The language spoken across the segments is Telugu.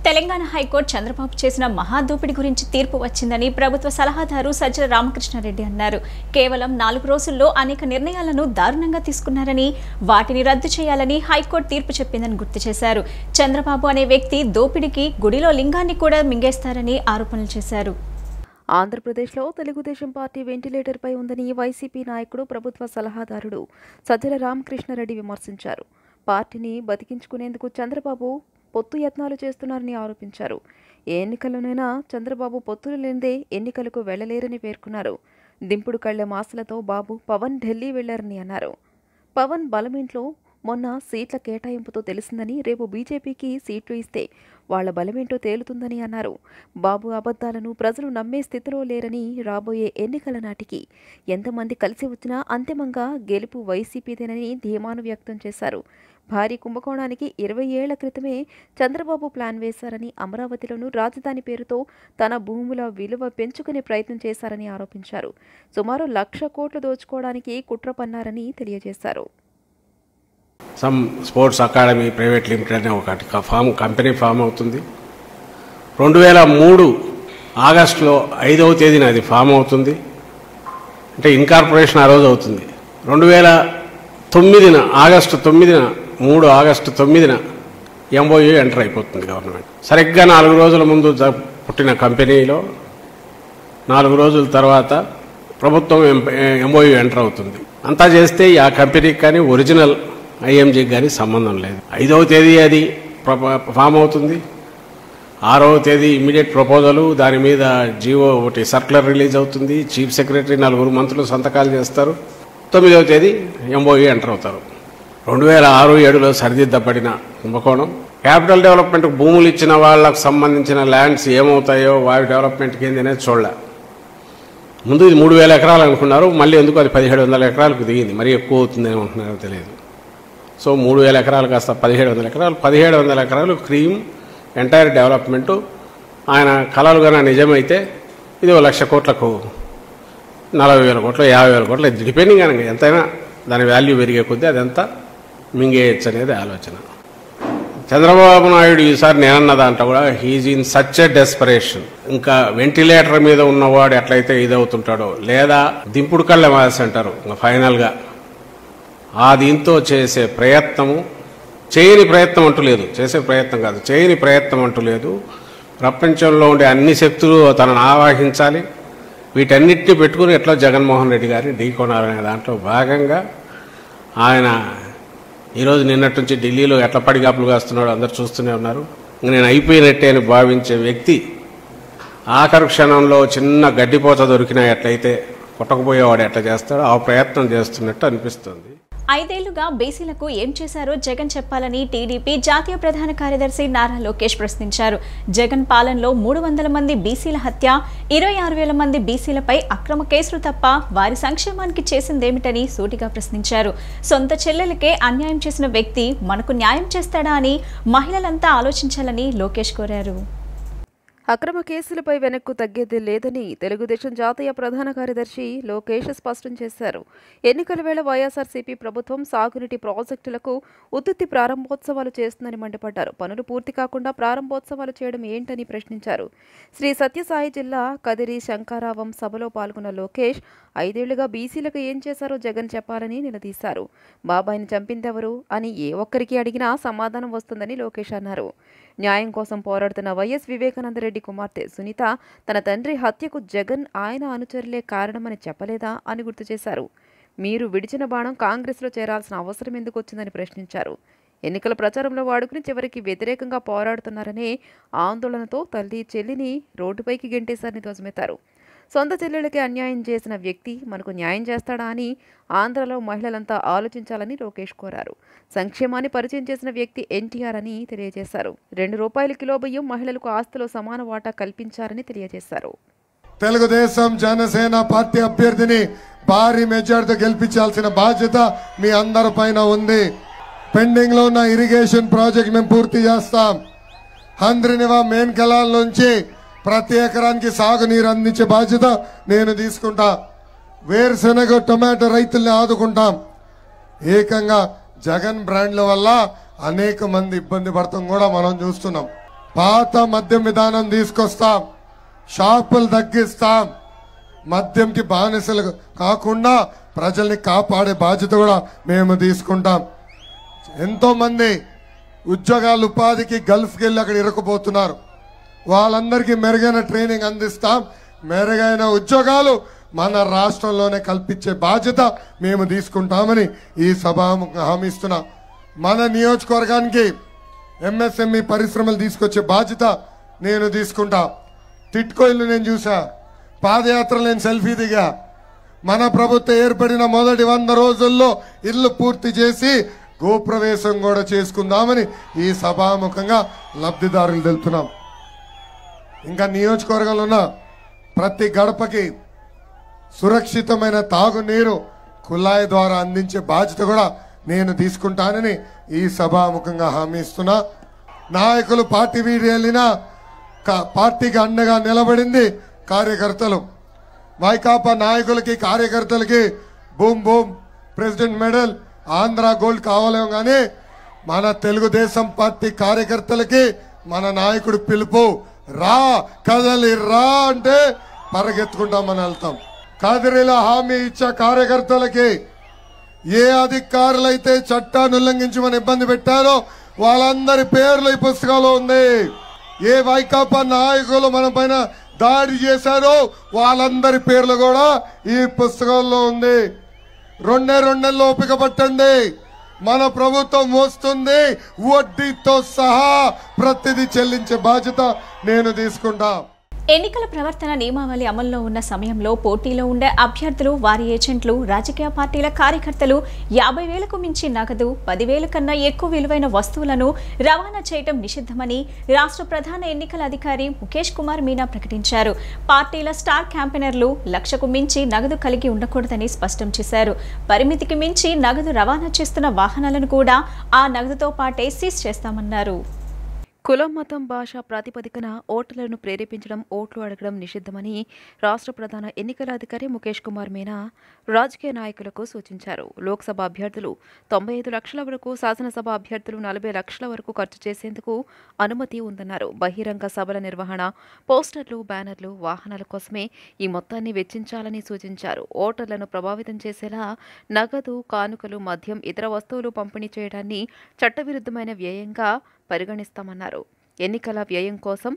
తెలంగాణ హైకోర్టు చంద్రబాబు చేసిన మహాదోపిడి గురించి తీర్పు వచ్చిందని ప్రభుత్వ సలహాదారు సజ్జల రామకృష్ణారెడ్డి అన్నారు. కేవలం 4 రోజుల్లో అనేక నిర్ణయాలను దారుణంగా తీసుకున్నారని, వాటిని రద్దు చేయాలని హైకోర్టు తీర్పు చెప్పిందని గుర్తు చేశారు. చంద్రబాబు అనే వ్యక్తి దోపిడికి గుడిలో లింగాన్ని కూడా మింగేస్తారని ఆరోపణలు చేశారు. ఆంధ్రప్రదేశ్లో తెలుగుదేశం పార్టీ వెంటిలేటర్పై ఉందని వైసీపీ నాయకుడు ప్రభుత్వ సలహాదారుడు సజ్జల రామకృష్ణారెడ్డి విమర్శించారు. పార్టీని బతికించుకునేందుకు చంద్రబాబు పొత్తు యత్నాలు చేస్తున్నారని ఆరోపించారు. ఏ ఎన్నికల్లోనైనా చంద్రబాబు పొత్తులు లేనిదే ఎన్నికలకు వెళ్లలేరని పేర్కొన్నారు. దింపుడు కళ్లె మాసలతో బాబు పవన్ ఢిల్లీ వెళ్లారని అన్నారు. పవన్ బలమేంట్లో మొన్న సీట్ల కేటాయింపుతో తెలిసిందని, రేపు బీజేపీకి సీట్లు ఇస్తే వాళ్ల బలమేంటో తేలుతుందని అన్నారు. బాబు అబద్ధాలను ప్రజలు నమ్మే స్థితిలో లేరని, రాబోయే ఎన్నికల నాటికి ఎంతమంది కలిసి వచ్చినా అంతిమంగా గెలుపు వైసీపీదేనని ధీమాను వ్యక్తం చేశారు. భారీ కుంభకోణానికి 20 ఏళ్ల క్రితమే చంద్రబాబు ప్లాన్ వేశారని, అమరావతిలోనూ రాజధాని పేరుతో తన భూముల విలువ పెంచుకునే ప్రయత్నం చేశారని ఆరోపించారు. సుమారు 1,00,000 కోట్లు దోచుకోవడానికి కుట్ర పన్నారని తెలియజేశారు. Some sports academy private limited అనే ఒకటి కంపెనీ ఫామ్ అవుతుంది. 2003 ఆగస్టులో 5వ తేదీన అది ఫామ్ అవుతుంది. అంటే ఇన్కార్పొరేషన్ ఆ రోజు అవుతుంది. 2009 ఆగస్టు 9న ఎంఓయూ ఎంటర్ అయిపోతుంది గవర్నమెంట్. సరిగ్గా 4 రోజుల ముందు పుట్టిన కంపెనీలో 4 రోజుల తర్వాత ప్రభుత్వం ఎంఓయూ ఎంటర్ అవుతుంది. అంతా చేస్తే ఆ కంపెనీకి కానీ ఒరిజినల్ ఐఎంజీకి కానీ సంబంధం లేదు. 5వ తేదీ అది ఫామ్ అవుతుంది. 6వ తేదీ ఇమ్మీడియట్ ప్రపోజలు, దాని మీద జీవో ఒకటి సర్క్యులర్ రిలీజ్ అవుతుంది. చీఫ్ సెక్రటరీ 4 మంత్రులు సంతకాలు చేస్తారు. 9వ తేదీ ఎంఓయూ ఎంటర్ అవుతారు. 2006-7లో సరిదిద్దబడిన కుంభకోణం. క్యాపిటల్ డెవలప్మెంట్ భూములు ఇచ్చిన వాళ్ళకు సంబంధించిన ల్యాండ్స్ ఏమవుతాయో వాటి డెవలప్మెంట్కి ఏంది అనేది చూడలే. ముందు ఇది 3,000 ఎకరాలు అనుకున్నారు. మళ్ళీ ఎందుకు అది 1,700 ఎకరాలకు దిగింది. మరీ ఎక్కువ అవుతుంది ఏమంటున్నారో తెలియదు. సో 3,000 ఎకరాలు కాస్త 1,700 ఎకరాలు. 1,700 ఎకరాలు క్రీమ్ ఎంటైర్ డెవలప్మెంటు ఆయన కలలు కన్నా నిజమైతే ఇది 1,00,000 కోట్లకు 40,000 కోట్లు 50,000 కోట్లు డిపెండింగ్ అనగా ఎంతైనా దాని వాల్యూ పెరిగే కొద్దీ అదంతా మింగేయచ్చు అనేది ఆలోచన. చంద్రబాబు నాయుడు ఈసారి నేనన్న దాంట్లో కూడా he's in such a desperation. ఇంకా వెంటిలేటర్ మీద ఉన్నవాడు ఎట్లయితే ఇదవుతుంటాడో, లేదా దింపుడు కళ్ళ మాస్ అంటారు ఇంకా ఫైనల్గా ఆ దీంతో చేసే ప్రయత్నము, చేయని ప్రయత్నం అంటూ లేదు, చేసే ప్రయత్నం కాదు చేయని ప్రయత్నం అంటూ లేదు. ప్రపంచంలో ఉండే అన్ని శక్తులు తనను ఆవాహించాలి. వీటన్నిటిని పెట్టుకుని ఎట్లా జగన్మోహన్ రెడ్డి గారిని ఢీకొనాలనే దాంట్లో భాగంగా ఆయన ఈరోజు నిన్నటి నుంచి ఢిల్లీలో ఎట్లా పడిగాపులు కాస్తున్నాడో అందరు చూస్తూనే ఉన్నారు. నేను అయిపోయినట్టే అని భావించే వ్యక్తి ఆఖరి క్షణంలో చిన్న గడ్డిపోత దొరికినా ఎట్లయితే కొట్టకపోయేవాడు ఎట్లా చేస్తాడో ఆ ప్రయత్నం చేస్తున్నట్టు అనిపిస్తుంది. 5 ఏళ్లుగా బీసీలకు ఏం చేశారో జగన్ చెప్పాలని టీడీపీ జాతీయ ప్రధాన కార్యదర్శి నారా లోకేష్ ప్రశ్నించారు. జగన్ పాలనలో 300 మంది బీసీల హత్య, 26,000 మంది బీసీలపై అక్రమ కేసులు తప్ప వారి సంక్షేమానికి చేసిందేమిటని సూటిగా ప్రశ్నించారు. సొంత చెల్లెలకే అన్యాయం చేసిన వ్యక్తి మనకు న్యాయం చేస్తాడా అని మహిళలంతా ఆలోచించాలని లోకేష్ కోరారు. అక్రమ కేసులపై వెనక్కు తగ్గేది లేదని తెలుగుదేశం జాతీయ ప్రధాన కార్యదర్శి లోకేష్ స్పష్టం చేశారు. ఎన్నికల వేళ వైఎస్ఆర్సీపీ ప్రభుత్వం సాగునీటి ప్రాజెక్టులకు ఉత్తుత్తి ప్రారంభోత్సవాలు చేస్తుందని మండిపడ్డారు. పనులు పూర్తి కాకుండా ప్రారంభోత్సవాలు చేయడం ఏంటని ప్రశ్నించారు. శ్రీ సత్యసాయి జిల్లా కదిరి శంకారావం సభలో పాల్గొన్న లోకేష్ 5 ఏళ్లుగా బీసీలకు ఏం చేశారో జగన్ చెప్పాలని నిలదీశారు. బాబాయిని చంపిందెవరు అని ఏ ఒక్కరికి అడిగినా సమాధానం వస్తుందని లోకేష్ అన్నారు. న్యాయం కోసం పోరాడుతున్న వైఎస్ వివేకానందరెడ్డి కుమార్తె సునీత తన తండ్రి హత్యకు జగన్ ఆయన అనుచరులే కారణమని చెప్పలేదా అని గుర్తు చేశారు. మీరు విడిచిన బాణం కాంగ్రెస్లో చేరాల్సిన అవసరం ఎందుకు వచ్చిందని ప్రశ్నించారు. ఎన్నికల ప్రచారంలో వాడుకుని చివరికి వ్యతిరేకంగా పోరాడుతున్నారనే ఆందోళనతో తల్లి చెల్లిని రోడ్డుపైకి గెంటేశారని ధ్వజమెత్తారు. సొంత చెల్లెలకి అన్యాయం చేసిన వ్యక్తి మనకు న్యాయం చేస్తాడా అని ఆంధ్రలో మహిళలంతా ఆలోచించాలని లోకేష్ కోరారు. సంక్షేమాన్ని పరిచయం చేసిన వ్యక్తి ఎన్టీఆర్ అని తెలియజేశారు. ₹2 కిలో బియ్యం మహిళలకు ఆస్తిలో సమాన వాటా కల్పించారని తెలియజేశారు. తెలుగుదేశం జనసేన పార్టీ అభ్యర్థిని భారీ మెజార్టీతో గెలిపించాల్సిన బాధ్యత మీ అందరి పైన ఉంది. పెండింగ్ లో ఉన్న ఇరిగేషన్ ప్రాజెక్ట్ మేము పూర్తి చేస్తాం. హంద్రినివా మెయిన్ కెనాల్ నుంచి ప్రతి ఎకరానికి సాగునీరు అందించే బాధ్యత నేను తీసుకుంటా. వేరుశెనగ టొమాటో రైతుల్ని ఆదుకుంటాం. ఏకంగా జగన్ బ్రాండ్ల వల్ల అనేక మంది ఇబ్బంది పడతాం కూడా మనం చూస్తున్నాం. పాత మద్యం విధానం తీసుకొస్తాం, షాపులు తగ్గిస్తాం, మద్యంకి బానిసలు కాకుండా ప్రజల్ని కాపాడే బాధ్యత కూడా మేము తీసుకుంటాం. ఎంతో మంది ఉద్యోగాలు ఉపాధికి గల్ఫ్కి వెళ్ళి అక్కడ ఇరుక్కుపోతున్నారు. వాళ్ళందరికీ మెరుగైన ట్రైనింగ్ అందిస్తాం. మెరుగైన ఉద్యోగాలు మన రాష్ట్రంలోనే కల్పించే బాధ్యత మేము తీసుకుంటామని ఈ సభ హామీ ఇస్తున్నా. మన నియోజకవర్గానికి ఎంఎస్ఎంఈ పరిశ్రమలు తీసుకొచ్చే బాధ్యత నేను తీసుకుంటా. టిట్కో ఇల్లు నేను చూసా, పాదయాత్ర నేను సెల్ఫీ దిగా. మన ప్రభుత్వం ఏర్పడిన మొదటి 100 రోజుల్లో ఇల్లు పూర్తి చేసి గోప్రవేశం కూడా చేసుకుందామని ఈ సభాముఖంగా లబ్ధిదారులు తెలుపుతున్నాం. ఇంకా నియోజకవర్గంలో ఉన్న ప్రతి గడపకి సురక్షితమైన తాగునీరు కుళాయి ద్వారా అందించే బాధ్యత కూడా నేను తీసుకుంటానని ఈ సభాముఖంగా హామీ ఇస్తున్నా. నాయకులు పార్టీ వీడి వెళ్ళినా పార్టీకి అండగా నిలబడింది కార్యకర్తలు. వైకాపా నాయకులకి కార్యకర్తలకి boom boom president medal Andhra gold కావాలేమో కానీ మన తెలుగుదేశం పార్టీ కార్యకర్తలకి మన నాయకుడు పిలుపు రా కదలి రా అంటే పరిగెత్తుకుంటామని వెళ్తాం. కదిరిలో హామీ ఇచ్చే కార్యకర్తలకి ఏ అధికారులైతే చట్టాన్ని ఉల్లంఘించమని ఇబ్బంది పెట్టారో వాళ్ళందరి పేర్లు ఈ పుస్తకంలో ఉంది. ఏ వైకాపా నాయకులు మన పైన దాడి చేశారో వాళ్ళందరి పేర్లు కూడా ఈ పుస్తకంలో ఉంది. 2 నెలలు ఓపిక పట్టండి, మన ప్రభుత్వం వస్తుంది. వడ్డీతో సహా ప్రతిదీ చెల్లించే బాధ్యత నేను తీసుకుంటా. ఎన్నికల ప్రవర్తన నియమావళి అమల్లో ఉన్న సమయంలో పోటీలో ఉండే అభ్యర్థులు, వారి ఏజెంట్లు, రాజకీయ పార్టీల కార్యకర్తలు 50,000కు మించి నగదు, 10,000 కన్నా ఎక్కువ విలువైన వస్తువులను రవాణా చేయడం నిషిద్ధమని రాష్ట్ర ప్రధాన ఎన్నికల అధికారి ముఖేష్ కుమార్ మీనా ప్రకటించారు. పార్టీల స్టార్ క్యాంపెయినర్లు 1,00,000కు మించి నగదు కలిగి ఉండకూడదని స్పష్టం చేశారు. పరిమితికి మించి నగదు రవాణా చేస్తున్న వాహనాలను కూడా ఆ నగదుతో పాటే సీజ్ చేస్తామన్నారు. కులం, మతం, భాష ప్రాతిపదికన ఓటర్లను ప్రేరేపించడం, ఓట్లు అడగడం నిషిద్ధమని రాష్ట్ర ప్రధాన ఎన్నికల అధికారి ముఖేష్ కుమార్ మీనా రాజకీయ నాయకులకు సూచించారు. లోక్సభ అభ్యర్థులు 95 లక్షల వరకు, శాసనసభ అభ్యర్థులు 40 లక్షల వరకు ఖర్చు చేసేందుకు అనుమతి ఉందన్నారు. బహిరంగ సభల నిర్వహణ, పోస్టర్లు, బ్యానర్లు, వాహనాల కోసమే ఈ మొత్తాన్ని వెచ్చించాలని సూచించారు. ఓటర్లను ప్రభావితం చేసేలా నగదు, కానుకలు, మద్యం, ఇతర వస్తువులు పంపిణీ చేయడాన్ని చట్టవిరుద్ధమైన వ్యయంగా పరిగణిస్తామన్నారు. ఎన్నికల వ్యయం కోసం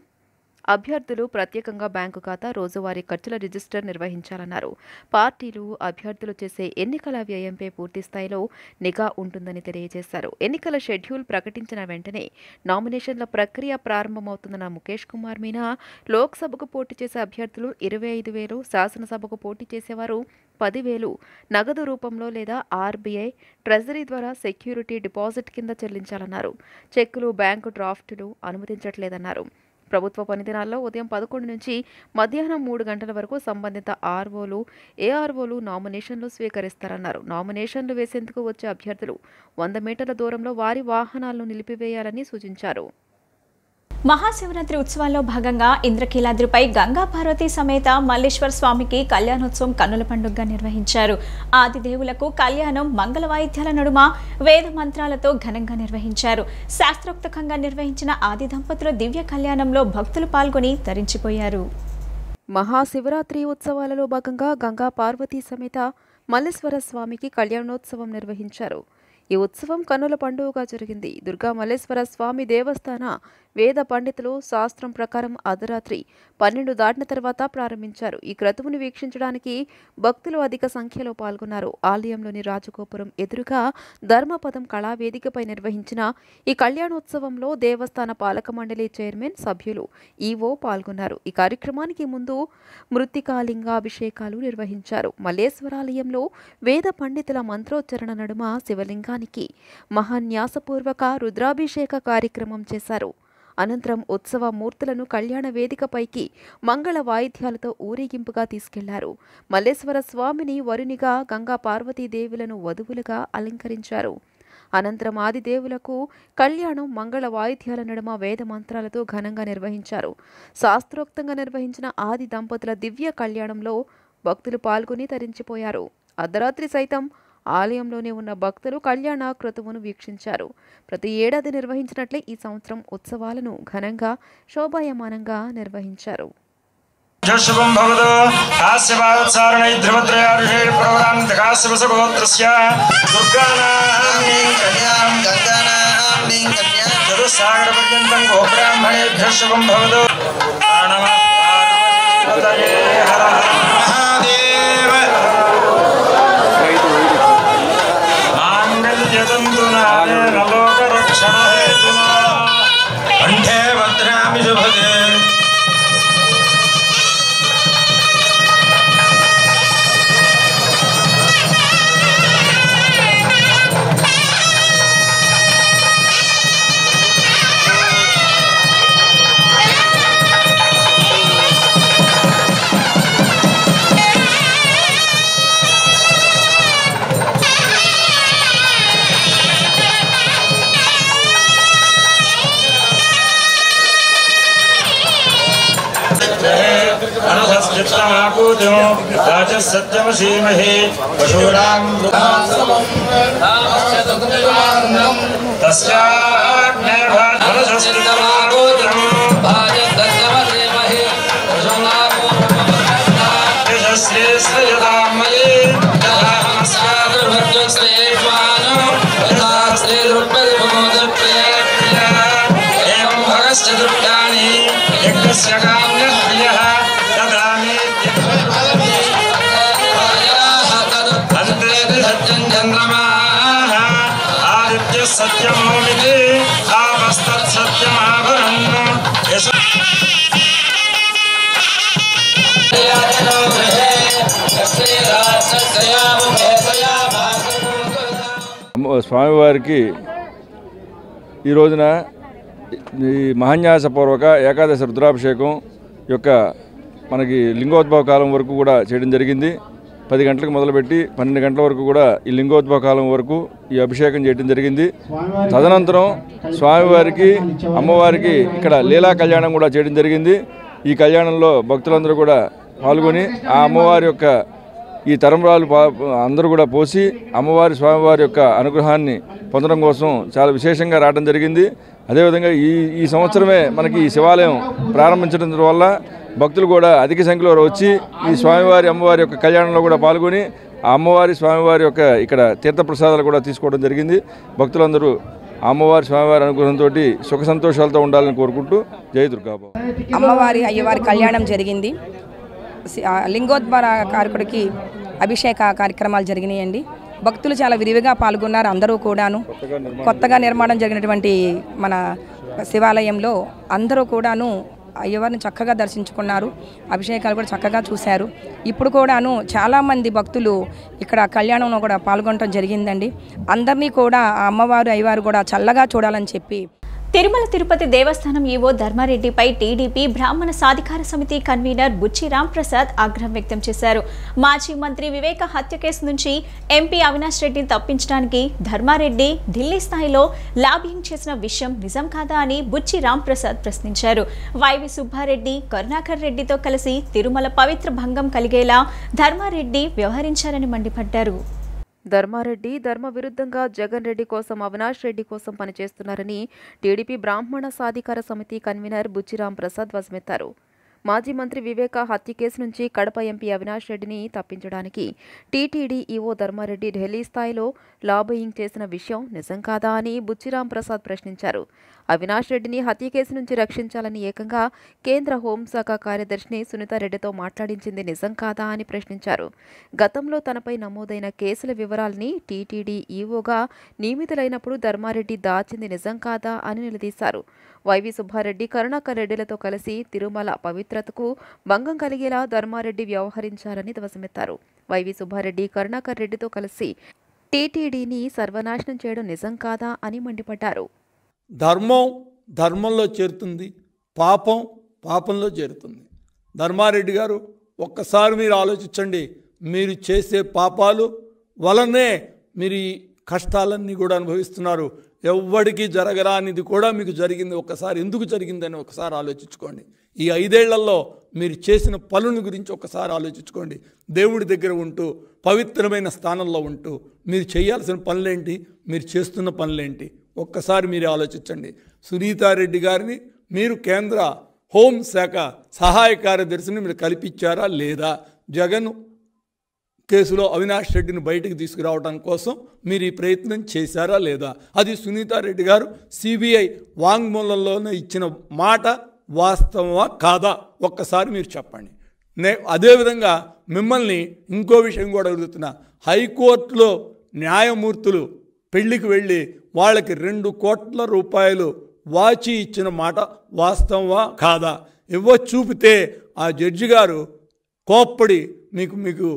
అభ్యర్థులు ప్రత్యేకంగా బ్యాంకు ఖాతా, రోజువారీ ఖర్చుల రిజిస్టర్ నిర్వహించాలన్నారు. పార్టీలు, అభ్యర్థులు చేసే ఎన్నికల వ్యయంపై పూర్తి స్థాయిలో నిఘా ఉంటుందని తెలియజేశారు. ఎన్నికల షెడ్యూల్ ప్రకటించిన వెంటనే నామినేషన్ల ప్రక్రియ ప్రారంభమవుతుందన్న ముఖేష్ కుమార్ మీనా లోక్సభకు పోటీ చేసే అభ్యర్థులు 25,000, శాసనసభకు పోటీ చేసేవారు 10,000 నగదు రూపంలో లేదా ఆర్బీఐ, ట్రెజరీ ద్వారా సెక్యూరిటీ డిపాజిట్ కింద చెల్లించాలన్నారు. చెక్కులు, బ్యాంకు డ్రాఫ్టులు అనుమతించట్లేదన్నారు. ప్రభుత్వ పనిదినాల్లో ఉదయం 11 నుంచి మధ్యాహ్నం 3 గంటల వరకు సంబంధిత ఆర్ఓలు, ఏఆర్ఓలు నామినేషన్లు స్వీకరిస్తారన్నారు. నామినేషన్లు వేసేందుకు వచ్చే అభ్యర్థులు 100 మీటర్ల దూరంలో వారి వాహనాలను నిలిపివేయాలని సూచించారు. మహాశివరాత్రి ఉత్సవాల్లో భాగంగా ఇంద్రకీలాద్రిపై గంగా పార్వతీ సమేత మల్లేశ్వర స్వామికి కళ్యాణోత్సవం కన్నుల పండుగగా నిర్వహించారు. ఆదిదేవులకు కళ్యాణం మంగళ వాయిద్యాల నడుమ వేద మంత్రాలతో ఘనంగా నిర్వహించారు. శాస్త్రోక్తంగా నిర్వహించిన ఆది దంపతుల దివ్య కళ్యాణంలో భక్తులు పాల్గొని తరించిపోయారు. మహాశివరాత్రి ఉత్సవాలలో భాగంగా గంగా పార్వతీ సమేత మల్లేశ్వర స్వామికి కళ్యాణోత్సవం నిర్వహించారు. ఈ ఉత్సవం కన్నుల పండుగగా జరిగింది. దుర్గా మల్లేశ్వర స్వామి దేవస్థాన వేద పండితులు శాస్త్రం ప్రకారం అర్ధరాత్రి 12 దాటిన తర్వాత ప్రారంభించారు. ఈ క్రతువును వీక్షించడానికి భక్తులు అధిక సంఖ్యలో పాల్గొన్నారు. ఆలయంలోని రాజగోపురం ఎదురుగా ధర్మపదం కళావేదికపై నిర్వహించిన ఈ కళ్యాణోత్సవంలో దేవస్థాన పాలక మండలి చైర్మన్, సభ్యులు, ఈవో పాల్గొన్నారు. ఈ కార్యక్రమానికి ముందు మృత్తికాలింగాభిషేకాలు నిర్వహించారు. మల్లేశ్వరాలయంలో వేద పండితుల మంత్రోచ్చరణ నడుమ శివలింగానికి మహాన్యాసపూర్వక రుద్రాభిషేక కార్యక్రమం చేశారు. అనంతరం ఉత్సవ మూర్తులను కళ్యాణ వేదికపైకి మంగళ వాయిద్యాలతో ఊరేగింపుగా తీసుకెళ్లారు. మల్లేశ్వర స్వామిని వరునిగా, గంగా పార్వతీదేవులను వధువులుగా అలంకరించారు. అనంతరం ఆదిదేవులకు కళ్యాణం మంగళ వాయిద్యాల నడుమ వేద మంత్రాలతో ఘనంగా నిర్వహించారు. శాస్త్రోక్తంగా నిర్వహించిన ఆది దంపతుల దివ్య కళ్యాణంలో భక్తులు పాల్గొని తరించిపోయారు. అర్ధరాత్రి సైతం ఆలయంలోనే ఉన్న భక్తులు కళ్యాణ క్రతువును వీక్షించారు. ప్రతి ఏడాది నిర్వహించినట్లే ఈ సంవత్సరం ఉత్సవాలను ఘనంగా శోభాయమానంగా నిర్వహించారు. शुभं भवतु काश्यपादसारणै ध्रुवत्रयार्षे प्रवरान्धकाश्यपसगोत्रस्य दुर्गानाम्नीं कन्यां गङ्गानाम्नीं कन्यां चतुस्सागरपर्यन्तं गोब्राह्मणेभ्यः शुभं भवतु नमः पार्वतीपतये हर महादेव माङ्गल्यतन्तुनानेन लोकरक्षणहेतुना कण्ठे भद्रामि शुभगे सत्यमसीमहे पशूनां सत्यमोमिति आवस्तत् सत्यमाभरणम् స్వామివారికి ఈ రోజున ఈ మహాన్యాసపూర్వక ఏకాదశి రుద్రాభిషేకం యొక్క మనకి లింగోద్భవ కాలం వరకు కూడా చేయడం జరిగింది. 10 గంటలకు మొదలుపెట్టి 12 గంటల వరకు కూడా ఈ లింగోద్భవ కాలం వరకు ఈ అభిషేకం చేయడం జరిగింది. తదనంతరం స్వామివారికి అమ్మవారికి ఇక్కడ లీలా కళ్యాణం కూడా చేయడం జరిగింది. ఈ కళ్యాణంలో భక్తులందరూ కూడా పాల్గొని ఆ అమ్మవారి యొక్క ఈ తరంబరాలు అందరూ కూడా పోసి అమ్మవారి స్వామివారి యొక్క అనుగ్రహాన్ని పొందడం కోసం చాలా విశేషంగా రావడం జరిగింది. అదేవిధంగా ఈ సంవత్సరమే మనకి ఈ శివాలయం ప్రారంభించడం వల్ల భక్తులు కూడా అధిక సంఖ్యలో వచ్చి ఈ స్వామివారి అమ్మవారి యొక్క కళ్యాణంలో కూడా పాల్గొని ఆ అమ్మవారి స్వామివారి యొక్క ఇక్కడ తీర్థప్రసాదాలు కూడా తీసుకోవడం జరిగింది. భక్తులందరూ అమ్మవారి స్వామివారి అనుగ్రహంతో సుఖ సంతోషాలతో ఉండాలని కోరుకుంటూ జై దుర్గాబాబు. అమ్మవారి అయ్యవారి కళ్యాణం జరిగింది. లింగోద్భవ కారకుడికి అభిషేక కార్యక్రమాలు జరిగినాయండి. భక్తులు చాలా విరివిగా పాల్గొన్నారు. అందరూ కూడాను కొత్తగా నిర్మాణం జరిగినటువంటి మన శివాలయంలో అందరూ కూడాను అయ్యవారిని చక్కగా దర్శించుకున్నారు. అభిషేకాలు కూడా చక్కగా చూశారు. ఇప్పుడు కూడాను చాలామంది భక్తులు ఇక్కడ కళ్యాణంలో కూడా పాల్గొనడం జరిగిందండి. అందరినీ కూడా ఆ అమ్మవారు అయ్యవారు కూడా చల్లగా చూడాలని చెప్పి తిరుమల తిరుపతి దేవస్థానం ఈవో ధర్మారెడ్డిపై టీడీపీ బ్రాహ్మణ సాధికార సమితి కన్వీనర్ బుచ్చి రాంప్రసాద్ ఆగ్రహం వ్యక్తం చేశారు. మాజీ మంత్రి వివేక హత్య కేసు నుంచి ఎంపీ అవినాష్ రెడ్డిని తప్పించడానికి ధర్మారెడ్డి ఢిల్లీ స్థాయిలో లాబింగ్ చేసిన విషయం నిజం కాదా అని బుచ్చి రాంప్రసాద్ ప్రశ్నించారు. వైవి సుబ్బారెడ్డి కరుణాకర్ రెడ్డితో కలిసి తిరుమల పవిత్ర భంగం కలిగేలా ధర్మారెడ్డి వ్యవహరించారని మండిపడ్డారు. ధర్మారెడ్డి ధర్మ విరుద్ధంగా జగన్ రెడ్డి కోసం అవినాష్ రెడ్డి కోసం పనిచేస్తున్నారని టీడీపీ బ్రాహ్మణ సాధికార సమితి కన్వీనర్ బుచ్చిరాం ప్రసాద్ ధ్వజమెత్తారు. మాజీ మంత్రి వివేక హత్య కేసు నుంచి కడప ఎంపీ అవినాష్ రెడ్డిని తప్పించడానికి టీటీడీ ఈవో ధర్మారెడ్డి ఢిల్లీ స్థాయిలో లాబియింగ్ చేసిన విషయం నిజం కాదా అని బుచ్చిరాం ప్రసాద్ ప్రశ్నించారు. అవినాష్ రెడ్డిని హత్య కేసు నుంచి రక్షించాలని ఏకంగా కేంద్ర హోంశాఖ కార్యదర్శిని సునీతారెడ్డితో మాట్లాడించింది నిజం కాదా అని ప్రశ్నించారు. గతంలో తనపై నమోదైన కేసుల వివరాల్ని టీటీడీ ఈవోగా నియమితులైనప్పుడు ధర్మారెడ్డి దాచింది నిజం కాదా అని నిలదీశారు. వైవి సుబ్బారెడ్డి కరుణాకర్ రెడ్డిలతో కలిసి తిరుమల పవిత్రతకు భంగం కలిగేలా ధర్మారెడ్డి వ్యవహరించారని ధ్వజమెత్తారు. వైవి సుబ్బారెడ్డి కరుణాకర్ రెడ్డితో కలిసి టీటీడీని సర్వనాశనం చేయడం నిజం కాదా అని మండిపడ్డారు. ధర్మం ధర్మంలో చేరుతుంది, పాపం పాపంలో చేరుతుంది. ధర్మారెడ్డి గారు ఒక్కసారి మీరు ఆలోచించండి. మీరు చేసే పాపాలు వలనే మీరు ఈ కష్టాలన్నీ కూడా అనుభవిస్తున్నారు. ఎవ్వడికి జరగరానిది కూడా మీకు జరిగింది. ఒక్కసారి ఎందుకు జరిగిందని ఒకసారి ఆలోచించుకోండి. ఈ 5 ఏళ్లలో మీరు చేసిన పనుల గురించి ఒకసారి ఆలోచించుకోండి. దేవుడి దగ్గర ఉంటూ పవిత్రమైన స్థానంలో ఉంటూ మీరు చేయాల్సిన పనులేంటి, మీరు చేస్తున్న పనులేంటి ఒక్కసారి మీరు ఆలోచించండి. సునీతారెడ్డి గారిని మీరు కేంద్ర హోంశాఖ సహాయ కార్యదర్శిని మీరు కల్పించారా లేదా? జగన్ కేసులో అవినాష్ రెడ్డిని బయటకు తీసుకురావడం కోసం మీరు ఈ ప్రయత్నం చేశారా లేదా? అది సునీతారెడ్డి గారు సిబిఐ వాంగ్మూలంలోనే ఇచ్చిన మాట వాస్తవమా కాదా ఒక్కసారి మీరు చెప్పండి. అదేవిధంగా మిమ్మల్ని ఇంకో విషయం కూడా అడుగుతున్నా. హైకోర్టులో న్యాయమూర్తులు పెళ్లికి వెళ్ళి వాళ్ళకి 2 కోట్ల రూపాయలు వాచి ఇచ్చిన మాట వాస్తవమా కాదా? చూపితే ఆ జడ్జి గారు కోప్పడి మీకు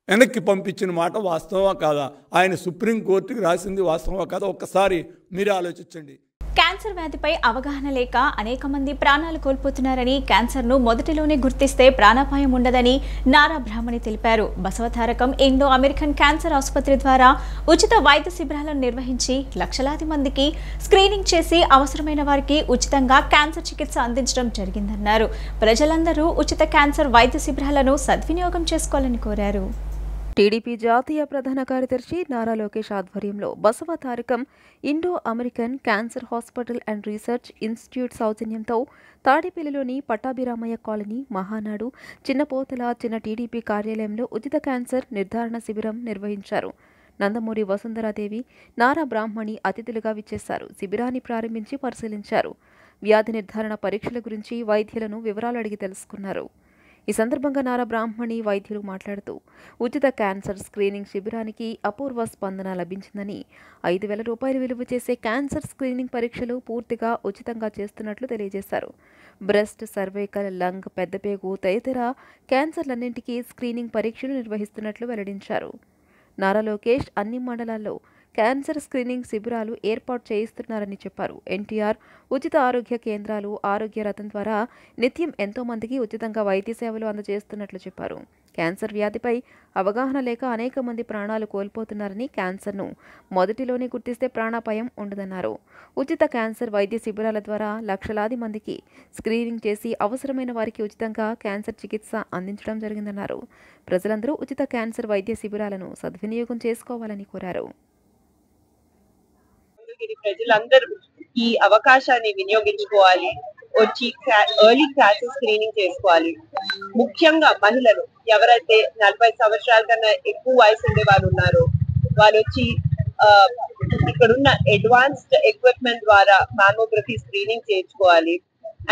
వెనక్కి పంపించిన మాట వాస్తవమా కాదా? ఆయన సుప్రీంకోర్టుకి రాసింది వాస్తవమా కాదా? ఒక్కసారి మీరే ఆలోచించండి. క్యాన్సర్ వ్యాధిపై అవగాహన లేక అనేక మంది ప్రాణాలు కోల్పోతున్నారని, క్యాన్సర్ను మొదటిలోనే గుర్తిస్తే ప్రాణాపాయం ఉండదని నారా బ్రాహ్మణి తెలిపారు. బసవతారకం ఇండో అమెరికన్ క్యాన్సర్ ఆసుపత్రి ద్వారా ఉచిత వైద్య శిబిరాలను నిర్వహించి లక్షలాది మందికి స్క్రీనింగ్ చేసి అవసరమైన వారికి ఉచితంగా క్యాన్సర్ చికిత్స అందించడం జరిగిందన్నారు. ప్రజలందరూ ఉచిత క్యాన్సర్ వైద్య శిబిరాలను సద్వినియోగం చేసుకోవాలని కోరారు. టీడీపీ జాతీయ ప్రధాన కార్యదర్శి నారా లోకేష్ ఆధ్వర్యంలో Basavatarakam Indo American cancer hospital and research institute సౌజన్యంతో తాడేపల్లిలోని పట్టాభిరామయ్య కాలనీ, మహానాడు, చిన్నపోతల చిన్న టీడీపీ కార్యాలయంలో ఉచిత క్యాన్సర్ నిర్ధారణ శిబిరం నిర్వహించారు. నందమూరి వసుంధరాదేవి, నారా బ్రాహ్మణి అతిథులుగా విచ్చేశారు. శిబిరాన్ని ప్రారంభించి పరిశీలించారు. వ్యాధి నిర్ధారణ పరీక్షల గురించి వైద్యులను వివరాలు అడిగి తెలుసుకున్నారు. ఈ సందర్భంగా నారా బ్రాహ్మణి వైద్యులు మాట్లాడుతూ ఉచిత క్యాన్సర్ స్క్రీనింగ్ శిబిరానికి అపూర్వ స్పందన లభించిందని, 5,000 రూపాయలు విలువ చేసే క్యాన్సర్ స్క్రీనింగ్ పరీక్షలు పూర్తిగా ఉచితంగా చేస్తున్నట్లు తెలియజేశారు. బ్రెస్ట్, సర్వైకల్, లంగ్, పెద్దపేగు తదితర క్యాన్సర్లన్నింటికీ స్క్రీనింగ్ పరీక్షలు నిర్వహిస్తున్నట్లు వెల్లడించారు. నారా లోకేష్ అన్ని మండలాల్లో క్యాన్సర్ స్క్రీనింగ్ శిబిరాలు ఏర్పాటు చేయిస్తున్నారని చెప్పారు. ఎన్టీఆర్ ఉచిత ఆరోగ్య కేంద్రాలు, ఆరోగ్య రథం ద్వారా నిత్యం ఎంతో మందికి ఉచితంగా వైద్య సేవలు అందజేస్తున్నట్లు చెప్పారు. క్యాన్సర్ వ్యాధిపై అవగాహన లేక అనేక మంది ప్రాణాలు కోల్పోతున్నారని, క్యాన్సర్ను మొదటిలోనే గుర్తిస్తే ప్రాణాపాయం ఉండదన్నారు. ఉచిత క్యాన్సర్ వైద్య శిబిరాల ద్వారా లక్షలాది మందికి స్క్రీనింగ్ చేసి అవసరమైన వారికి ఉచితంగా క్యాన్సర్ చికిత్స అందించడం జరిగిందన్నారు. ప్రజలందరూ ఉచిత క్యాన్సర్ వైద్య శిబిరాలను సద్వినియోగం చేసుకోవాలని కోరారు. ప్రజలందరూ ఈ అవకాశాన్ని వినియోగించుకోవాలి, వచ్చి ఎర్లీ క్యాన్సర్ స్క్రీనింగ్ చేసుకోవాలి. ముఖ్యంగా మహిళలు ఎవరైతే 40 సంవత్సరాల కన్నా ఎక్కువ వయసు ఉండే వాళ్ళు ఉన్నారో వాళ్ళు వచ్చి ఇక్కడున్న అడ్వాన్స్డ్ ఎక్విప్మెంట్ ద్వారా మామోగ్రఫీ స్క్రీనింగ్ చేయించుకోవాలి.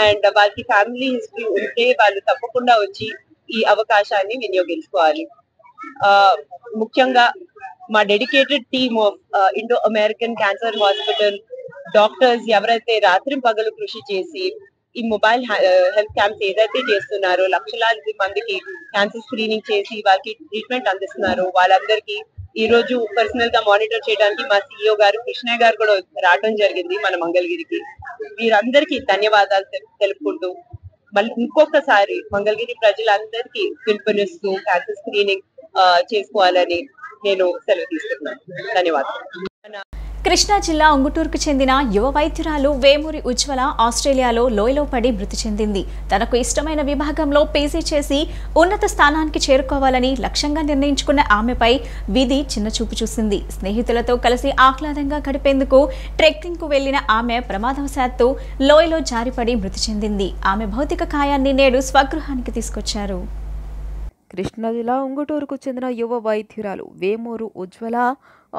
అండ్ వాళ్ళకి ఫ్యామిలీ హిస్టరీ ఉంటే వాళ్ళు తప్పకుండా వచ్చి ఈ అవకాశాన్ని వినియోగించుకోవాలి. ముఖ్యంగా మా dedicated team of Indo American cancer hospital doctors ఎవరైతే రాత్రి పగలు కృషి చేసి ఈ మొబైల్ హెల్త్ క్యాంప్స్ ఏదైతే చేస్తున్నారో లక్షలాది మందికి క్యాన్సర్ స్క్రీనింగ్ చేసి వాళ్ళకి ట్రీట్మెంట్ అందిస్తున్నారో వాళ్ళందరికీ ఈ రోజు పర్సనల్ గా మానిటర్ చేయడానికి మా సిఇఓ గారు కృష్ణయ్య గారు కూడా రావడం జరిగింది మన మంగళగిరికి. వీరందరికీ ధన్యవాదాలు తెలుపుకుంటూ మళ్ళీ ఇంకొకసారి మంగళగిరి ప్రజలందరికీ పిలుపునిస్తూ క్యాన్సర్ స్క్రీనింగ్ చేసుకోవాలని నేను సెలవు తీసుకున్నాను. ధన్యవాదాలు. కృష్ణా జిల్లా ఉంగుటూరుకు చెందిన యువ వైద్యురాలు వేమూరి ఉజ్వల ఆస్ట్రేలియాలో లోయలో పడి మృతి చెందింది. తనకు ఇష్టమైన విభాగంలో పీజీ చేసి ఉన్నత స్థానానికి చేరుకోవాలని లక్ష్యంగా నిర్ణయించుకున్న ఆమెపై విధి చిన్నచూపు చూసింది. స్నేహితులతో కలిసి ఆహ్లాదంగా గడిపేందుకు ట్రెక్కింగ్కు వెళ్లిన ఆమె ప్రమాదవశాత్తు లోయలో జారిపడి మృతి చెందింది. ఆమె భౌతిక కాయాన్ని నేడు స్వగృహానికి తీసుకొచ్చారు. కృష్ణా జిల్లా ఉంగుటూరుకు చెందిన యువ వైద్యురాలు వేమూరు ఉజ్వల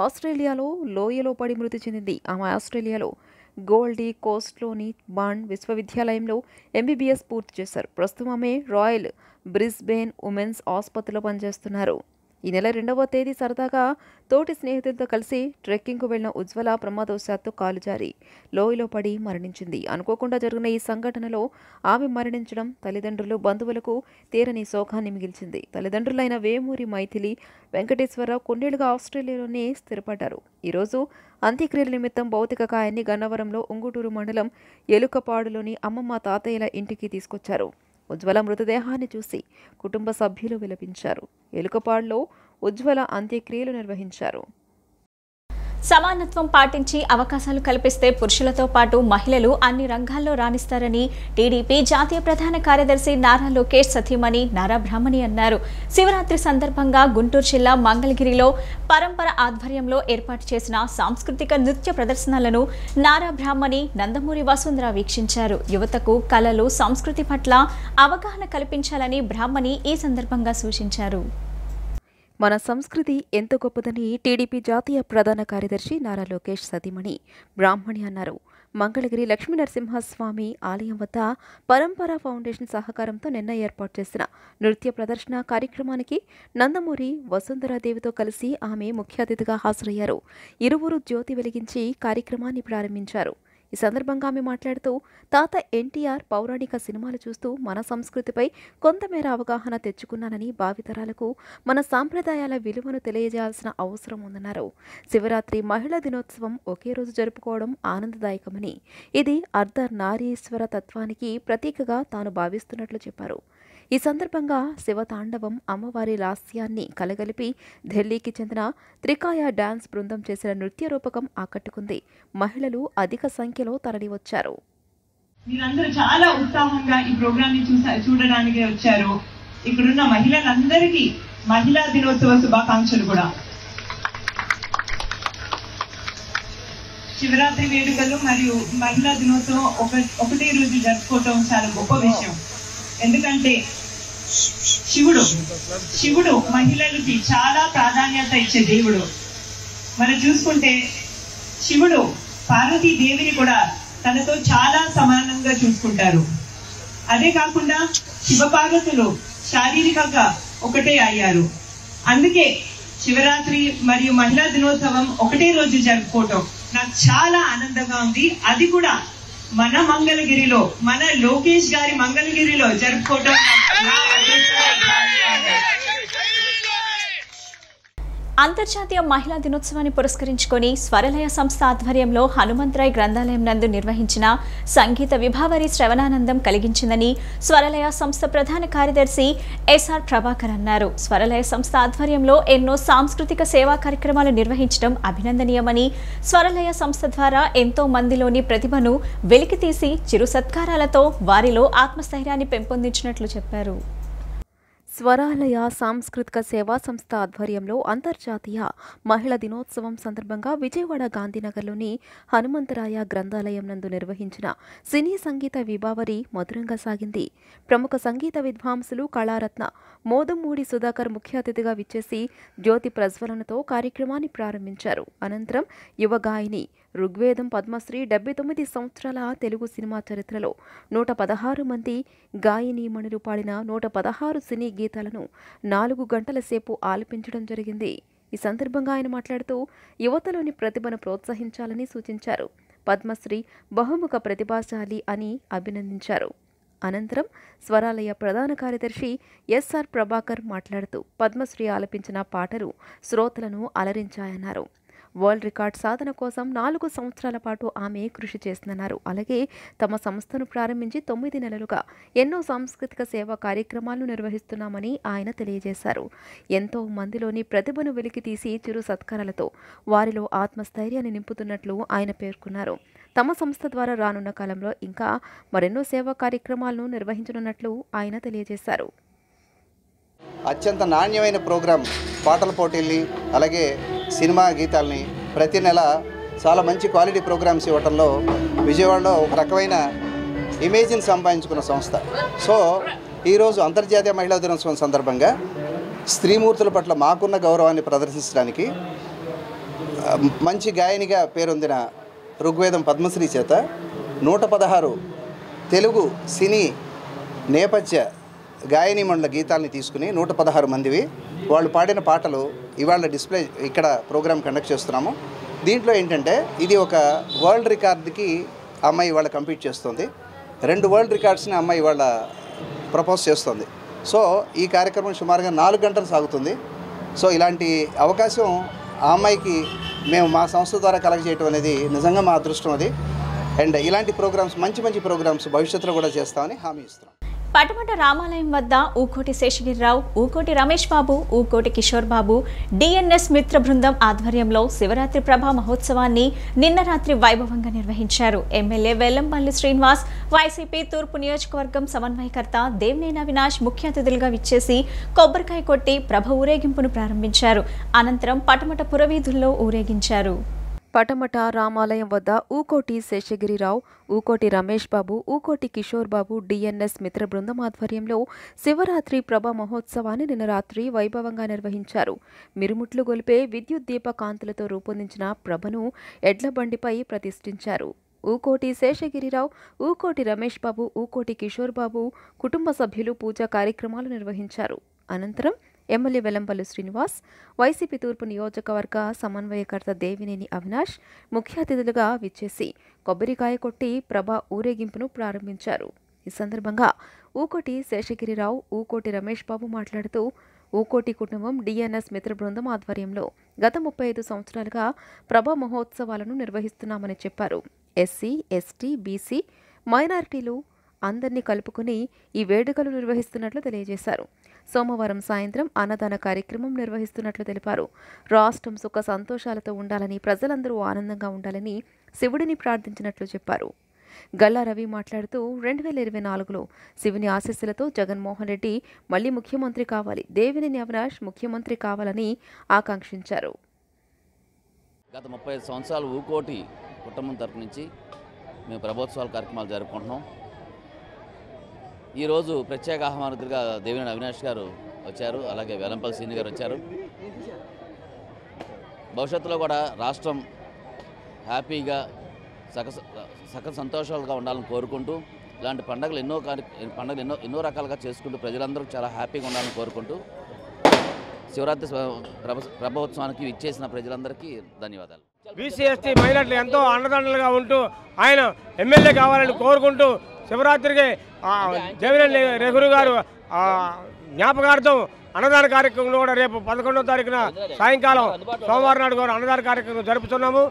ఆస్ట్రేలియాలో లోయలో పడి మృతి చెందింది. ఆమె ఆస్ట్రేలియాలో గోల్డీ కోస్ట్లోని బాండ్ విశ్వవిద్యాలయంలో ఎంబీబీఎస్ పూర్తి చేశారు. ప్రస్తుతం ఆమె రాయల్ బ్రిస్బేన్ ఉమెన్స్ ఆసుపత్రిలో పనిచేస్తున్నారు. ఈ నెల 2వ తేదీ సరదాగా తోటి స్నేహితులతో కలిసి ట్రెక్కింగ్కు వెళ్లిన ఉజ్వల ప్రమాదవశాత్తు కాలు జారి లోయలో పడి మరణించింది. అనుకోకుండా జరిగిన ఈ సంఘటనలో ఆమె మరణించడం తల్లిదండ్రులు, బంధువులకు తీరని శోకాన్ని మిగిల్చింది. తల్లిదండ్రులైన వేమూరి మైథిలి వెంకటేశ్వరరావు కొన్నేళ్లుగా ఆస్ట్రేలియాలోనే స్థిరపడ్డారు. ఈరోజు అంత్యక్రియల నిమిత్తం భౌతిక కాయాన్ని గన్నవరంలో ఉంగుటూరు మండలం ఎలుకపాడులోని అమ్మమ్మ తాతయ్యల ఇంటికి తీసుకొచ్చారు. ఉజ్వల మృతదేహాన్ని చూసి కుటుంబ సభ్యులు విలపించారు. ఎలుకపాడులో ఉజ్వల అంత్యక్రియలు నిర్వహించారు. సమానత్వం పాటించి అవకాశాలు కల్పిస్తే పురుషులతో పాటు మహిళలు అన్ని రంగాల్లో రాణిస్తారని టీడీపీ జాతీయ ప్రధాన కార్యదర్శి నారా లోకేష్ సతీమణి నారా బ్రాహ్మణి అన్నారు. శివరాత్రి సందర్భంగా గుంటూరు జిల్లా మంగళగిరిలో పరంపర ఆధ్వర్యంలో ఏర్పాటు చేసిన సాంస్కృతిక నృత్య ప్రదర్శనలను నారా బ్రాహ్మణి నందమూరి వసుంధర వీక్షించారు. యువతకు కళలు, సంస్కృతి పట్ల అవగాహన కల్పించాలని బ్రాహ్మణి ఈ సందర్భంగా సూచించారు. మన సంస్కృతి ఎంత గొప్పదని టీడీపీ జాతీయ ప్రధాన కార్యదర్శి నారా లోకేష్ సతీమణి బ్రాహ్మణి అన్నారు. మంగళగిరి లక్ష్మీ నరసింహస్వామి ఆలయం వద్ద పరంపర ఫౌండేషన్ సహకారంతో నిన్న ఏర్పాటు చేసిన నృత్య ప్రదర్శన కార్యక్రమానికి నందమూరి వసుంధరాదేవితో కలిసి ఆమె ముఖ్య అతిథిగా హాజరయ్యారు. ఇరువురు జ్యోతి వెలిగించి కార్యక్రమాన్ని ప్రారంభించారు. ఈ సందర్భంగా ఆమె మాట్లాడుతూ తాత ఎన్టీఆర్ పౌరాణిక సినిమాలు చూస్తూ మన సంస్కృతిపై కొంతమేర అవగాహన తెచ్చుకున్నానని, భావితరాలకు మన సాంప్రదాయాల విలువను తెలియజేయాల్సిన అవసరం ఉందన్నారు. శివరాత్రి మహిళా దినోత్సవం ఒకే రోజు జరుపుకోవడం ఆనందదాయకమని, ఇది అర్ధనారీశ్వర తత్వానికి ప్రతీకగా తాను భావిస్తున్నట్లు చెప్పారు. ఈ సందర్భంగా శివతాండవం, అమ్మవారి లాస్యాన్ని కలగలిపి ఢిల్లీకి చెందిన త్రికాయ డాన్స్ బృందం చేసిన నృత్య రూపకం ఆకట్టుకుంది. మహిళలు అధిక సంఖ్యలో తరలివచ్చారు. మీరందరూ చాలా ఉత్సాహంగా ఈ ప్రోగ్రామ్ ని చూడడానికి వచ్చారు. ఇక్కడున్న మహిళలందరికీ మహిళా దినోత్సవ శుభాకాంక్షలు కూడా. శివరాత్రి వేడుకలు మరియు మహిళా దినోత్సవం ఒకటే రోజు జరుపుకోవటం చాలా గొప్ప విషయం. ఎందుకంటే శివుడు మహిళలకి చాలా ప్రాధాన్యత ఇచ్చే దేవుడు. మనం చూసుకుంటే శివుడు పార్వతీదేవిని కూడా తనతో చాలా సమానంగా చూసుకుంటారు. అదే కాకుండా శివపార్వతులు శారీరకంగా ఒకటే అయ్యారు. అందుకే శివరాత్రి మరియు మహిళా దినోత్సవం ఒకటే రోజు జరుపుకోవటం నాకు చాలా ఆనందంగా ఉంది. అది కూడా మన మంగళగిరిలో, మన లోకేష్ గారి మంగళగిరిలో జరుపుకోవటం. అంతర్జాతీయ మహిళా దినోత్సవాన్ని పురస్కరించుకొని స్వరలయ సంస్థ ఆధ్వర్యంలో హనుమంతరాయ్ గ్రంథాలయం నందు నిర్వహించిన సంగీత విభావరి శ్రవణానందం కలిగించిందని స్వరలయ సంస్థ ప్రధాన కార్యదర్శి ఎస్ఆర్ ప్రభాకర్ అన్నారు. స్వరలయ సంస్థ ఆధ్వర్యంలో ఎన్నో సాంస్కృతిక సేవా కార్యక్రమాలు నిర్వహించడం అభినందనీయమని, స్వరలయ సంస్థ ద్వారా ఎంతో మందిలోని ప్రతిభను వెలికితీసి చిరు సత్కారాలతో వారిలో ఆత్మస్థైర్యాన్ని పెంపొందించినట్లు చెప్పారు. స్వరాలయ సాంస్కృతిక సేవా సంస్థ ఆధ్వర్యంలో అంతర్జాతీయ మహిళా దినోత్సవం సందర్భంగా విజయవాడ గాంధీనగర్లోని హనుమంతరాయ గ్రంథాలయం నందు నిర్వహించిన సినీ సంగీత విభావరి మధురంగా సాగింది. ప్రముఖ సంగీత విద్వాంసులు కళారత్న మోదంమూడి సుధాకర్ ముఖ్య అతిథిగా విచ్చేసి జ్యోతి ప్రజ్వలనతో కార్యక్రమాన్ని ప్రారంభించారు. అనంతరం యువ గాయని ఋగ్వేదం పద్మశ్రీ 79 సంవత్సరాల తెలుగు సినిమా చరిత్రలో 116 మంది గాయనీమణులు పాడిన 116 సినీ గీతాలను 4 గంటల సేపు ఆలపించడం జరిగింది. ఈ సందర్భంగా ఆయన మాట్లాడుతూ యువతలోని ప్రతిభను ప్రోత్సహించాలని సూచించారు. పద్మశ్రీ బహుముఖ ప్రతిభాశాలి అని అభినందించారు. అనంతరం స్వరాలయ ప్రధాన కార్యదర్శి ఎస్ఆర్ ప్రభాకర్ మాట్లాడుతూ పద్మశ్రీ ఆలపించిన పాటలు శ్రోతలను అలరించాయన్నారు. వరల్డ్ రికార్డ్ సాధన కోసం 4 సంవత్సరాల పాటు ఆమె కృషి చేస్తుందన్నారు. అలాగే తమ సంస్థను ప్రారంభించి 9 నెలలుగా ఎన్నో సాంస్కృతిక సేవా కార్యక్రమాలను నిర్వహిస్తున్నామని ఆయన తెలియజేశారు. ఎంతో మందిలోని ప్రతిభను వెలికితీసి చిరు సత్కారాలతో వారిలో ఆత్మస్థైర్యాన్ని నింపుతున్నట్లు ఆయన పేర్కొన్నారు. తమ సంస్థ ద్వారా రానున్న కాలంలో ఇంకా మరెన్నో సేవా కార్యక్రమాలను నిర్వహించనున్నట్లు ఆయన తెలియజేశారు. అత్యంత నాణ్యమైన ప్రోగ్రాం, పాటల పోటీల్ని అలాగే సినిమా గీతాలని ప్రతి నెల చాలా మంచి క్వాలిటీ ప్రోగ్రామ్స్ ఇవ్వడంలో విజయవాడలో ఒక రకమైన ఇమేజ్ని సంపాదించుకున్న సంస్థ. సో ఈరోజు అంతర్జాతీయ మహిళా దినోత్సవం సందర్భంగా స్త్రీమూర్తుల పట్ల మాకున్న గౌరవాన్ని ప్రదర్శించడానికి మంచి గాయనిగా పేరొందిన ఋగ్వేదం పద్మశ్రీ చేత 116 తెలుగు సినీ నేపథ్య గాయనీమణుల గీతాలని తీసుకుని 116 మందివి వాళ్ళు పాడిన పాటలు ఇవాళ డిస్ప్లే ఇక్కడ ప్రోగ్రామ్ కండక్ట్ చేస్తున్నాము. దీంట్లో ఏంటంటే ఇది ఒక వరల్డ్ రికార్డ్కి అమ్మాయి ఇవాళ కంపీట్ చేస్తుంది. 2 వరల్డ్ రికార్డ్స్ని అమ్మాయి ఇవాళ ప్రపోజ్ చేస్తుంది. సో ఈ కార్యక్రమం సుమారుగా 4 గంటలు సాగుతుంది. సో ఇలాంటి అవకాశం ఆ అమ్మాయికి మేము మా సంస్థ ద్వారా కలగజేయటం అనేది నిజంగా మా అదృష్టం అది. అండ్ ఇలాంటి ప్రోగ్రామ్స్ మంచి మంచి ప్రోగ్రామ్స్ భవిష్యత్తులో కూడా చేస్తామని హామీ ఇస్తున్నాం. పటమట రామాలయం వద్ద ఊకోటి శేషగిరిరావు, ఊకోటి రమేష్ బాబు, ఊకోటి కిషోర్ బాబు డిఎన్ఎస్ మిత్ర బృందం ఆధ్వర్యంలో శివరాత్రి ప్రభా మహోత్సవాన్ని నిన్న రాత్రి వైభవంగా నిర్వహించారు. ఎమ్మెల్యే వెల్లంపల్లి శ్రీనివాస్, వైసీపీ తూర్పు నియోజకవర్గం సమన్వయకర్త దేవినేని అవినాష్ ముఖ్య అతిథులుగా విచ్చేసి కొబ్బరికాయ కొట్టి ప్రభ ఊరేగింపును ప్రారంభించారు. అనంతరం పటమట పురవీధుల్లో ఊరేగించారు. పటమట రామాలయం వద్ద ఊకోటి శేషగిరిరావు, ఊకోటి రమేష్ బాబు, ఊకోటి కిషోర్ బాబు డిఎన్ఎస్ మిత్ర బృందం ఆధ్వర్యంలో శివరాత్రి ప్రభ మహోత్సవాన్ని నిన్న రాత్రి వైభవంగా నిర్వహించారు. మిరుముట్లు గొలిపే విద్యుత్ దీప కాంతులతో రూపొందించిన ప్రభను ఎడ్ల బండిపై ప్రతిష్ఠించారు. ఊకోటి శేషగిరిరావు, ఊకోటి రమేష్ బాబు, ఊకోటి కిషోర్ బాబు కుటుంబ సభ్యులు పూజా కార్యక్రమాలు నిర్వహించారు. అనంతరం ఎమ్మెల్యే వెల్లంపల్లి శ్రీనివాస్, వైసీపీ తూర్పు నియోజకవర్గ సమన్వయకర్త దేవినేని అవినాష్ ముఖ్య అతిథులుగా విచ్చేసి కొబ్బరికాయ కొట్టి ప్రభ ఊరేగింపును ప్రారంభించారు. ఈ సందర్భంగా ఊకోటి శేషగిరిరావు, ఊకోటి రమేష్ బాబు మాట్లాడుతూ ఊకోటి కుటుంబం డిఎన్ఎస్ మిత్ర బృందం ఆధ్వర్యంలో గత 35 సంవత్సరాలుగా ప్రభ మహోత్సవాలను నిర్వహిస్తున్నామని చెప్పారు. ఎస్సీ, ఎస్టీ, బీసీ, మైనారిటీలు అందరినీ కలుపుకుని ఈ వేడుకలు నిర్వహిస్తున్నట్లు తెలియజేశారు. సోమవారం సాయంత్రం అన్నదాన కార్యక్రమం నిర్వహిస్తున్నట్లు తెలిపారు. రాష్ట్రం సుఖ సంతోషాలతో ఉండాలని, ప్రజలందరూ ఆనందంగా ఉండాలని శివుడిని ప్రార్థించినట్లు చెప్పారు. గల్లా రవి మాట్లాడుతూ 2024లో శివుని ఆశీస్సులతో జగన్మోహన్ రెడ్డి మళ్లీ ముఖ్యమంత్రి కావాలి, దేవినేని అవినాష్ ముఖ్యమంత్రి కావాలని ఆకాంక్షించారు. గత 35 సంవత్సరాలు ఊకోటి కుటుంబం తరపు నుంచి మేము ప్రభోత్సవాల కార్యక్రమాలు జరుపుకుంటున్నాం. ఈరోజు ప్రత్యేక ఆహ్వానితులుగా దేవినేని అవినాష్ గారు వచ్చారు, అలాగే వెల్లంపల్లి శ్రీని గారు వచ్చారు. భవిష్యత్తులో కూడా రాష్ట్రం హ్యాపీగా సకల సంతోషాలుగా ఉండాలని కోరుకుంటూ, ఇలాంటి పండుగలు ఎన్నో రకాలుగా చేసుకుంటూ ప్రజలందరూ చాలా హ్యాపీగా ఉండాలని కోరుకుంటూ శివరాత్రి ప్రభోత్సవానికి ఇచ్చేసిన ప్రజలందరికీ ధన్యవాదాలు. బీసీ, ఎస్టీ, మైనార్టీలు ఎంతో అండదండలుగా ఉంటూ ఆయన ఎమ్మెల్యే కావాలని కోరుకుంటూ శివరాత్రికి దేవినేని రెగురు గారు జ్ఞాపకార్థం అన్నదాన కార్యక్రమంలో కూడా రేపు 11వ తారీఖున సాయంకాలం సోమవారం నాడు కూడా అన్నదాన కార్యక్రమం జరుపుతున్నాము.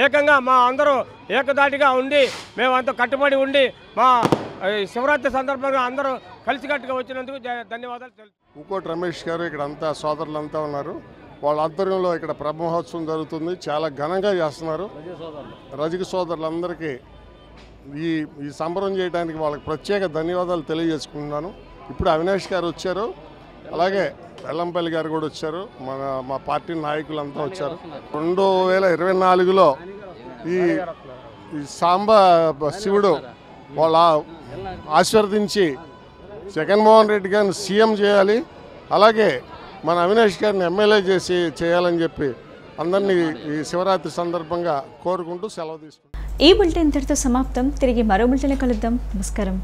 ఏకంగా మా అందరూ ఏకదాటిగా ఉండి మేమంతా కట్టుబడి ఉండి మా శివరాత్రి సందర్భంగా అందరూ కలిసికట్టుగా వచ్చినందుకు ధన్యవాదాలు. ఊకోటి రమేష్ గారు ఇక్కడ అంతా సోదరులంతా ఉన్నారు. వాళ్ళ ఆధ్వర్యంలో ఇక్కడ ప్రభ మహోత్సవం జరుగుతుంది. చాలా ఘనంగా చేస్తున్నారు. రజక సోదరులందరికీ ఈ సంబరం చేయడానికి వాళ్ళకి ప్రత్యేక ధన్యవాదాలు తెలియజేసుకుంటున్నాను. ఇప్పుడు అవినాష్ గారు వచ్చారు, అలాగే వెల్లంపల్లి గారు కూడా వచ్చారు, మా పార్టీ నాయకులంతా వచ్చారు. 2024లో ఈ సాంబా శివుడు వాళ్ళ ఆశీర్వదించి జగన్మోహన్ రెడ్డి గారిని సీఎం చేయాలి, అలాగే మన అవినాష్ గారిని ఎమ్మెల్యే చేయాలని చెప్పి అందరినీ ఈ శివరాత్రి సందర్భంగా కోరుకుంటూ సెలవు తీసుకుంటాం. ఈ బులెటిన్ ఇంతటితో సమాప్తం. తిరిగి మరో బులెటిన్ కలుద్దాం. నమస్కారం.